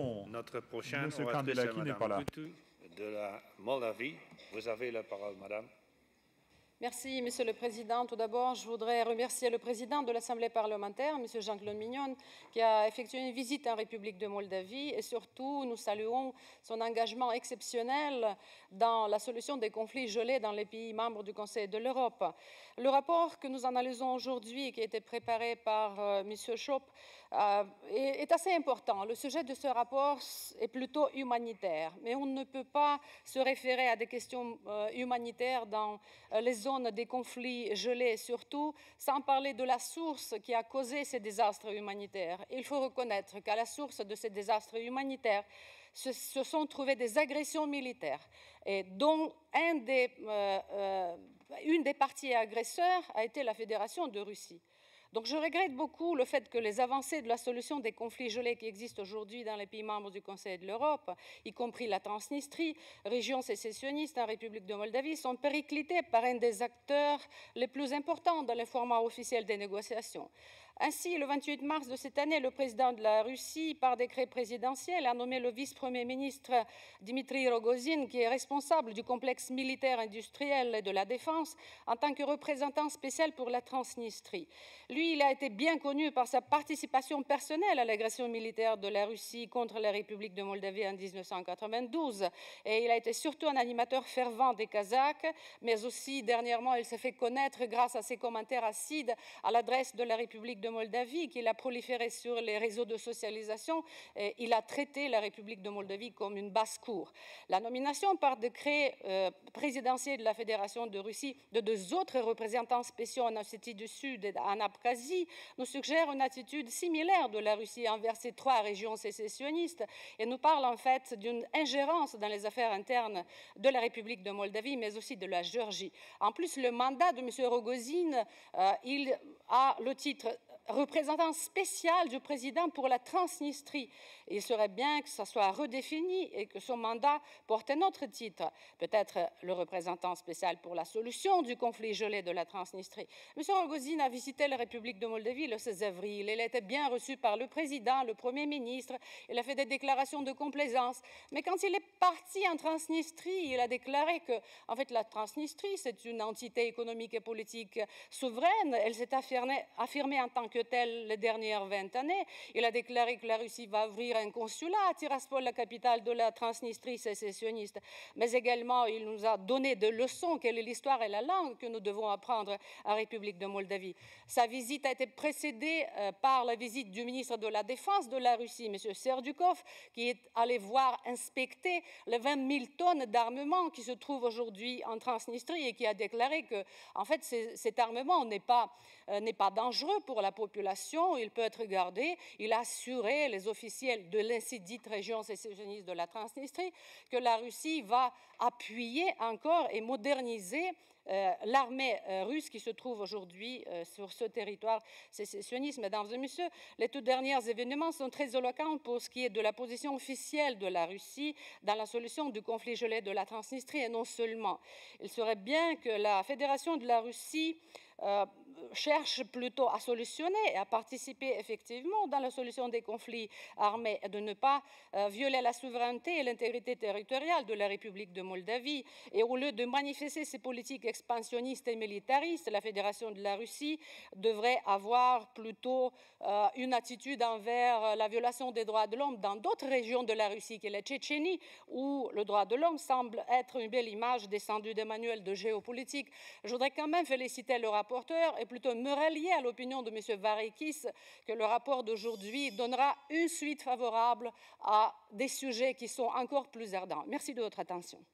Non, Notre prochaine Monsieur oratrice est Kandelaki n'est pas là. Madame Gutu de la Moldavie. Vous avez la parole, Madame. Merci, Monsieur le Président. Tout d'abord, je voudrais remercier le Président de l'Assemblée parlementaire, Monsieur Jean-Claude Mignon, qui a effectué une visite en République de Moldavie et surtout, nous saluons son engagement exceptionnel dans la solution des conflits gelés dans les pays membres du Conseil de l'Europe. Le rapport que nous analysons aujourd'hui, qui a été préparé par Monsieur Schöpf, est assez important. Le sujet de ce rapport est plutôt humanitaire, mais on ne peut pas se référer à des questions humanitaires dans les zones des conflits gelés surtout, sans parler de la source qui a causé ces désastres humanitaires. Il faut reconnaître qu'à la source de ces désastres humanitaires se sont trouvées des agressions militaires, et dont une des parties agresseurs a été la Fédération de Russie. Donc je regrette beaucoup le fait que les avancées de la solution des conflits gelés qui existent aujourd'hui dans les pays membres du Conseil de l'Europe, y compris la Transnistrie, région sécessionniste en République de Moldavie, sont périclitées par un des acteurs les plus importants dans le format officiel des négociations. Ainsi, le 28 mars de cette année, le président de la Russie, par décret présidentiel, a nommé le vice-premier ministre Dmitry Rogozin, qui est responsable du complexe militaire industriel et de la défense, en tant que représentant spécial pour la Transnistrie. Lui, il a été bien connu par sa participation personnelle à l'agression militaire de la Russie contre la République de Moldavie en 1992. Et il a été surtout un animateur fervent des Kazakhs, mais aussi, dernièrement, il s'est fait connaître grâce à ses commentaires acides à l'adresse de la République de Moldavie, qu'il a proliféré sur les réseaux de socialisation. Et il a traité la République de Moldavie comme une basse-cour. La nomination par décret présidentiel de la Fédération de Russie de deux autres représentants spéciaux en Ossétie du Sud et en Abkhazie nous suggère une attitude similaire de la Russie envers ces trois régions sécessionnistes et nous parle en fait d'une ingérence dans les affaires internes de la République de Moldavie, mais aussi de la Géorgie. En plus, le mandat de M. Rogozin, il a le titre représentant spécial du président pour la Transnistrie. Il serait bien que ça soit redéfini et que son mandat porte un autre titre, peut-être le représentant spécial pour la solution du conflit gelé de la Transnistrie. M. Rogozin a visité la République de Moldavie le 16 avril. Il a été bien reçu par le président, le Premier ministre. Il a fait des déclarations de complaisance. Mais quand il est parti en Transnistrie, il a déclaré que, en fait, la Transnistrie, c'est une entité économique et politique souveraine. Elle s'est affirmée en tant que telle les dernières 20 années. Il a déclaré que la Russie va ouvrir un consulat à Tiraspol, la capitale de la Transnistrie sécessionniste. Mais également, il nous a donné des leçons, quelle est l'histoire et la langue que nous devons apprendre en République de Moldavie. Sa visite a été précédée par la visite du ministre de la Défense de la Russie, M. Serdukov, qui est allé voir inspecter les 20 000 tonnes d'armement qui se trouvent aujourd'hui en Transnistrie et qui a déclaré que, en fait, cet armement n'est pas dangereux pour la population, il peut être gardé. Il a assuré les officiels de l'ainsi dite région sécessionniste de la Transnistrie que la Russie va appuyer encore et moderniser l'armée russe qui se trouve aujourd'hui sur ce territoire sécessionniste. Mesdames et messieurs, les tout derniers événements sont très éloquents pour ce qui est de la position officielle de la Russie dans la solution du conflit gelé de la Transnistrie et non seulement. Il serait bien que la Fédération de la Russie cherche plutôt à solutionner et à participer effectivement dans la solution des conflits armés et de ne pas violer la souveraineté et l'intégrité territoriale de la République de Moldavie. Et au lieu de manifester ses politiques expansionnistes et militaristes, la Fédération de la Russie devrait avoir plutôt une attitude envers la violation des droits de l'homme dans d'autres régions de la Russie, qui est la Tchétchénie, où le droit de l'homme semble être une belle image descendue des manuels de géopolitique. Je voudrais quand même féliciter le rapporteur et plutôt me rallier à l'opinion de M. Vareikis que le rapport d'aujourd'hui donnera une suite favorable à des sujets qui sont encore plus ardents. Merci de votre attention.